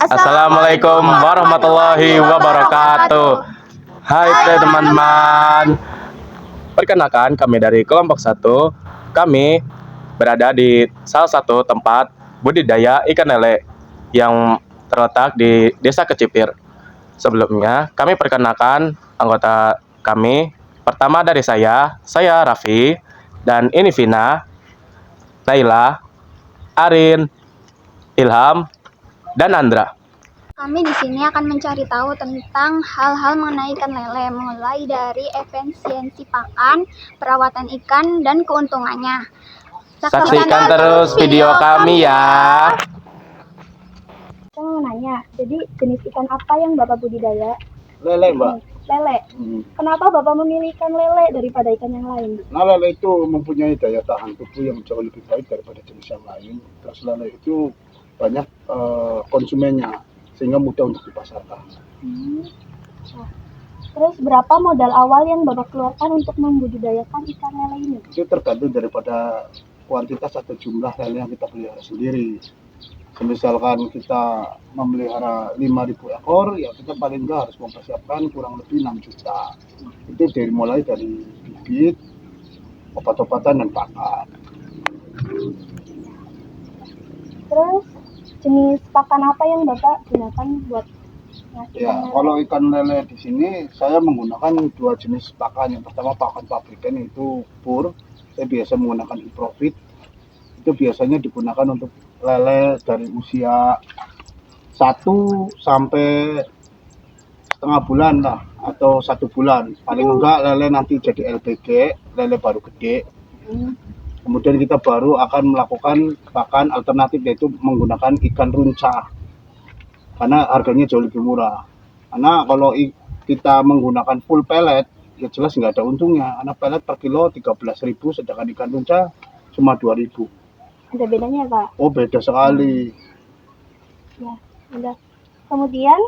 Assalamualaikum warahmatullahi wabarakatuh. Hai teman-teman. Perkenalkan, kami dari kelompok 1. Kami berada di salah satu tempat budidaya ikan lele yang terletak di Desa Kecipir. Sebelumnya, kami perkenalkan anggota kami. Pertama dari saya Raffi, dan ini Vina, Naila, Arin, Ilham, dan Andra. Kami di sini akan mencari tahu tentang hal-hal mengenai ikan lele, mulai dari efisiensi pakan, perawatan ikan, dan keuntungannya. Saksikan terus video kami ya. Saya mau nanya, jadi jenis ikan apa yang Bapak budidaya? Lele, Mbak. Lele. Kenapa Bapak memilih ikan lele daripada ikan yang lain? Nah, lele itu mempunyai daya tahan tubuh yang jauh lebih baik daripada jenis yang lain. Terus lele itu banyak konsumennya, sehingga mudah untuk dipasarkan. Nah, terus berapa modal awal yang Bapak keluarkan untuk membudidayakan ikan lele ini? Itu tergantung daripada kuantitas atau jumlah lele yang kita pelihara sendiri. Misalkan kita memelihara 5.000 ekor, ya kita paling nggak harus mempersiapkan kurang lebih 6 juta. Itu mulai dari bibit, obat-obatan, dan pakan. Terus jenis pakan apa yang Bapak gunakan buat ngasih Ya, kalau ikan lele di sini saya menggunakan 2 jenis pakan. Yang pertama pakan pabrikan, yaitu pur. Saya biasa menggunakan Iprofit. Itu biasanya digunakan untuk lele dari usia 1 sampai setengah bulan lah, atau 1 bulan. Paling enggak lele nanti jadi LBG, lele baru gede. Kemudian kita baru akan melakukan pakan alternatif, yaitu menggunakan ikan runca, karena harganya jauh lebih murah. Karena kalau kita menggunakan full pellet, ya jelas nggak ada untungnya. Karena pellet per kilo 13.000, sedangkan ikan runca cuma 2.000. Ada bedanya, Pak? Oh, beda sekali. Ya, udah. Kemudian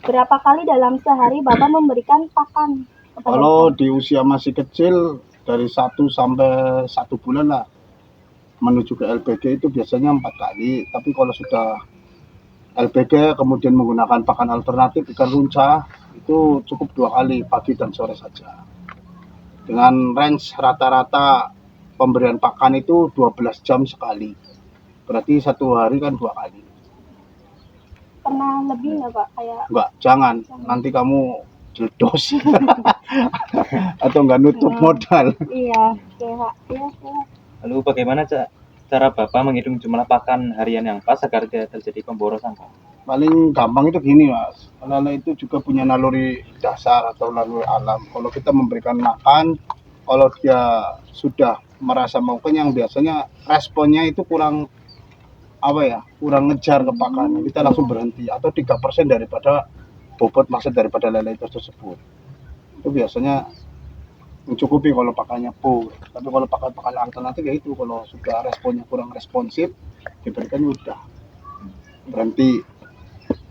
berapa kali dalam sehari Bapak memberikan pakan kepada Kalau ikan? di usia masih kecil, dari 1 sampai 1 bulan lah, menuju ke LBG itu biasanya 4 kali. Tapi kalau sudah LBG kemudian menggunakan pakan alternatif ikan runca, itu cukup 2 kali, pagi dan sore saja. Dengan range rata-rata pemberian pakan itu 12 jam sekali. Berarti 1 hari kan 2 kali. Pernah lebih nggak, Pak? Kayak Enggak, jangan. Nanti kamu jeledos. Atau nggak nutup modal. iya, oke, Pak. Iya, iya. Lalu bagaimana cara Bapak menghitung jumlah pakan harian yang pas agar tidak terjadi pemborosan, Pak? Paling gampang itu gini, Mas. Lele itu juga punya naluri dasar atau naluri alam. Kalau kita memberikan makan, kalau dia sudah merasa mau kenyang, biasanya responnya itu kurang ngejar ke pakan. Kita langsung berhenti, atau 3% daripada bobot masa daripada lele itu tersebut. Itu biasanya mencukupi kalau pakannya pur. Tapi kalau pakan alternatif, ya itu kalau sudah responnya kurang responsif, diberikan udah berhenti.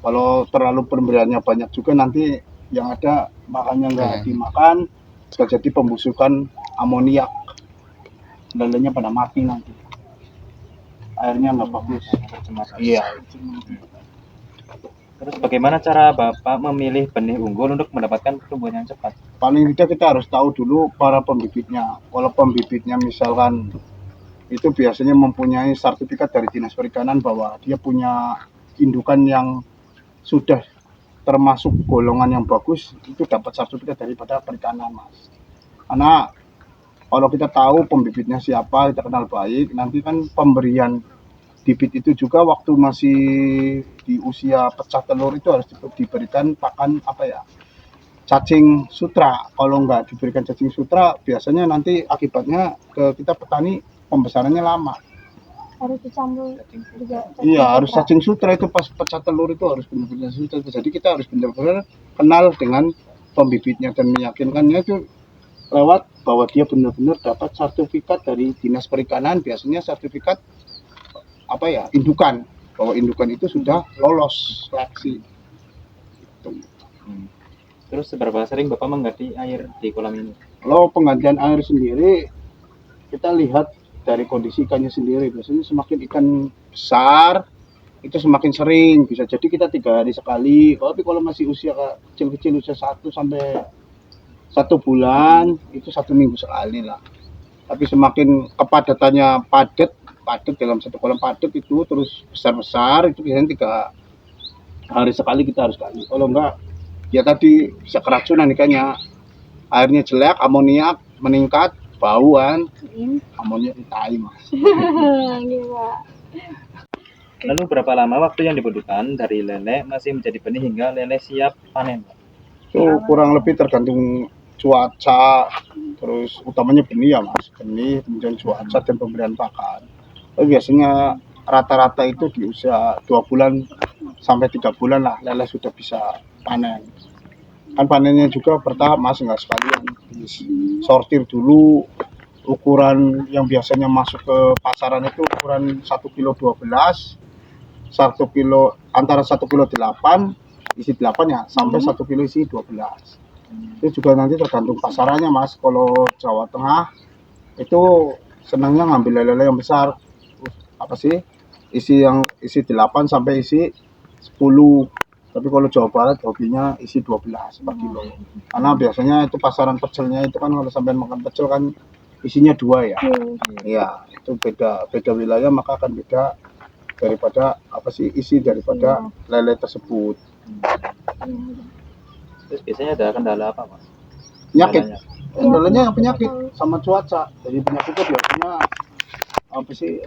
Kalau terlalu pemberiannya banyak juga, nanti yang ada makannya nggak dimakan, terjadi pembusukan amoniak, lelenya pada mati nanti, airnya nggak bagus. Iya. Terus bagaimana cara Bapak memilih benih unggul untuk mendapatkan pertumbuhan yang cepat? Paling tidak kita harus tahu dulu para pembibitnya. Kalau pembibitnya misalkan itu biasanya mempunyai sertifikat dari Dinas Perikanan bahwa dia punya indukan yang sudah termasuk golongan yang bagus, itu dapat sertifikat daripada perikanan, Mas. Karena kalau kita tahu pembibitnya siapa, kita kenal baik, nanti kan pemberian bibit itu juga waktu masih di usia pecah telur itu harus diberikan pakan cacing sutra. Kalau nggak diberikan cacing sutra, biasanya nanti akibatnya ke kita petani pembesarannya lama. Harus dicampur juga. Iya, harus cacing sutra itu pas pecah telur itu harus benar-benar sutra. Jadi kita harus benar-benar kenal dengan pembibitnya dan meyakinkannya itu lewat bahwa dia benar-benar dapat sertifikat dari Dinas Perikanan, biasanya sertifikat indukan, bahwa indukan itu sudah lolos seleksi. Terus seberapa sering Bapak mengganti air di kolam ini? Kalau penggantian air sendiri, kita lihat dari kondisi ikannya sendiri. Biasanya semakin ikan besar, itu semakin sering, bisa jadi kita 3 hari sekali. Tapi kalau masih usia kecil-kecil, usia 1 sampai 1 bulan, itu 1 minggu sekali lah. Tapi semakin kepadatannya padat dalam satu kolam padat itu terus besar-besar, itu biasanya 3 hari sekali kita harus ganti. Kalau enggak, ya tadi bisa keracunan ikannya. Airnya jelek, amoniak meningkat, bauan, amoniak ditai mas. Lalu berapa lama waktu yang dibutuhkan dari lele masih menjadi benih hingga lele siap panen, Pak? Itu kurang lebih tergantung cuaca, terus utamanya benih ya mas, benih, kemudian cuaca dan pemberian pakan. Tapi biasanya rata-rata itu di usia 2 bulan sampai 3 bulan lah lele sudah bisa panen. Kan panennya juga bertahap mas, nggak sekalian sortir dulu. Ukuran yang biasanya masuk ke pasaran itu ukuran 1 kilo 12, 1 kilo antara 1 kilo 8 isi 8 ya, sampai 1 kilo isi 12. Itu juga nanti tergantung pasarannya mas. Kalau Jawa Tengah itu senangnya ngambil lele yang besar, apa sih, isi 8 sampai isi 10. Tapi kalau Jawa Barat hobinya isi 12 per kilo. Karena biasanya itu pasaran pecelnya itu kan, kalau sampai makan pecel kan isinya 2 ya. Iya, itu beda wilayah, maka akan beda daripada apa sih isi daripada lele tersebut. Terus biasanya ada kendala apa, Pak? Penyakit. Kendalanya? Kendalanya penyakit sama cuaca. Jadi penyakitnya biasanya apa sih,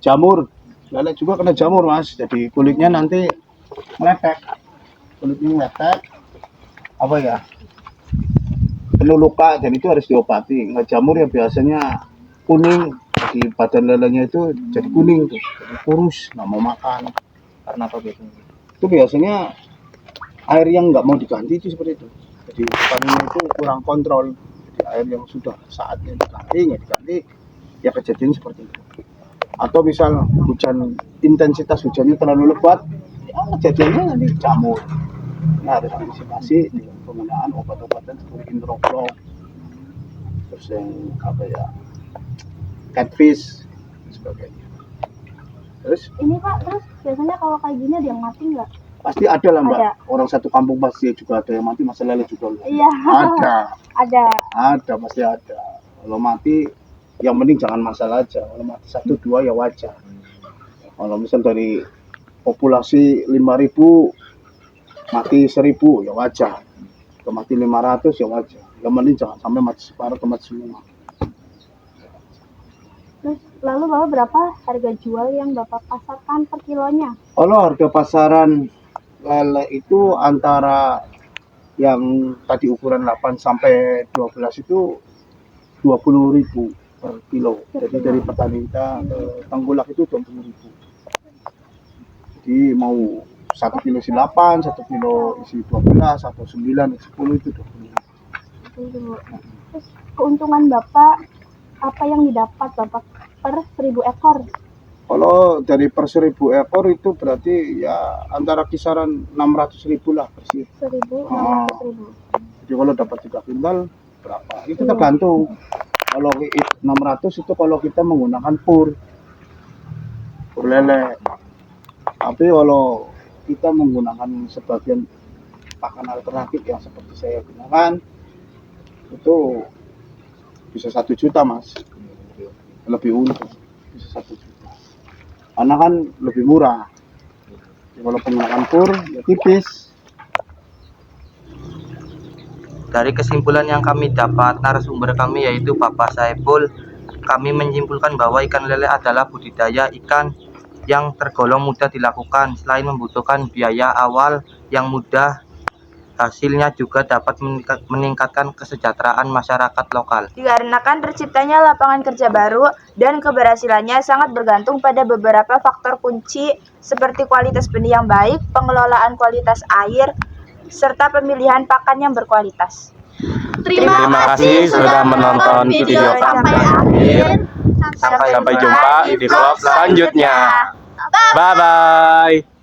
jamur. Lele juga kena jamur mas. Jadi kulitnya nanti meletek. Kulitnya meletek. Apa ya? Penuh luka, dan itu harus diobati. Nggak jamur ya biasanya kuning. Di badan lelenya itu jadi kuning tuh, jadi kurus, nggak mau makan. Karena apa biasanya? Itu biasanya air yang nggak mau diganti itu seperti itu. Jadi panennya itu kurang kontrol. Jadi air yang sudah saatnya diganti nggak diganti, ya kejadian seperti itu. Atau misal intensitas hujannya terlalu lebat, ya kejadiannya nanti jamur. Nah, harus antisipasi dengan penggunaan obat-obatan seperti Interoflow, terus yang apa ya, catfish dan sebagainya. Terus Ini Pak, terus biasanya kalau kayak gini ada yang mati nggak? pasti ada lah mbak. Ada. Orang satu kampung pasti juga ada yang mati, masa lele juga Iya. ada pasti ada. Kalau mati yang penting jangan masalah aja. Kalau mati 1 2 ya wajar. Kalau misal dari populasi 5.000 mati 1.000 ya wajar. Kalau mati 500 ya wajar. Yang penting jangan sampai mati separuh atau mati semua. Terus lalu Bapak berapa harga jual yang Bapak pasarkan per kilonya? Kalau harga pasaran lele itu antara yang tadi ukuran 8 sampai 12 itu 20.000 per kilo. Jadi dari petani kita ke Tengkulak itu 20.000. Jadi mau 1 kilo isi 8, 1 kilo isi 12, atau 9, 10 itu 20.000. Terus keuntungan Bapak apa yang didapat Bapak per 1.000 ekor? Kalau dari per 1.000 ekor itu berarti ya antara kisaran 600.000 lah bersih. 1.000, Oh. 600.000. Jadi kalau dapat 3 kuintal berapa? Itu tergantung. Kalau 600 itu kalau kita menggunakan pur lele. Tapi kalau kita menggunakan sebagian pakan alternatif yang seperti saya gunakan, itu bisa 1 juta mas, lebih untung, bisa 1 juta. Karena kan lebih murah. Jadi kalau penggunaan pur ya tipis. Dari kesimpulan yang kami dapat narasumber kami yaitu Bapak Saiful, kami menyimpulkan bahwa ikan lele adalah budidaya ikan yang tergolong mudah dilakukan. Selain membutuhkan biaya awal yang mudah, hasilnya juga dapat meningkatkan kesejahteraan masyarakat lokal. Dikarenakan terciptanya lapangan kerja baru dan keberhasilannya sangat bergantung pada beberapa faktor kunci seperti kualitas benih yang baik, pengelolaan kualitas air, serta pemilihan pakan yang berkualitas. Terima kasih sudah menonton video kami sampai akhir. Sampai jumpa di vlog selanjutnya. Bye bye.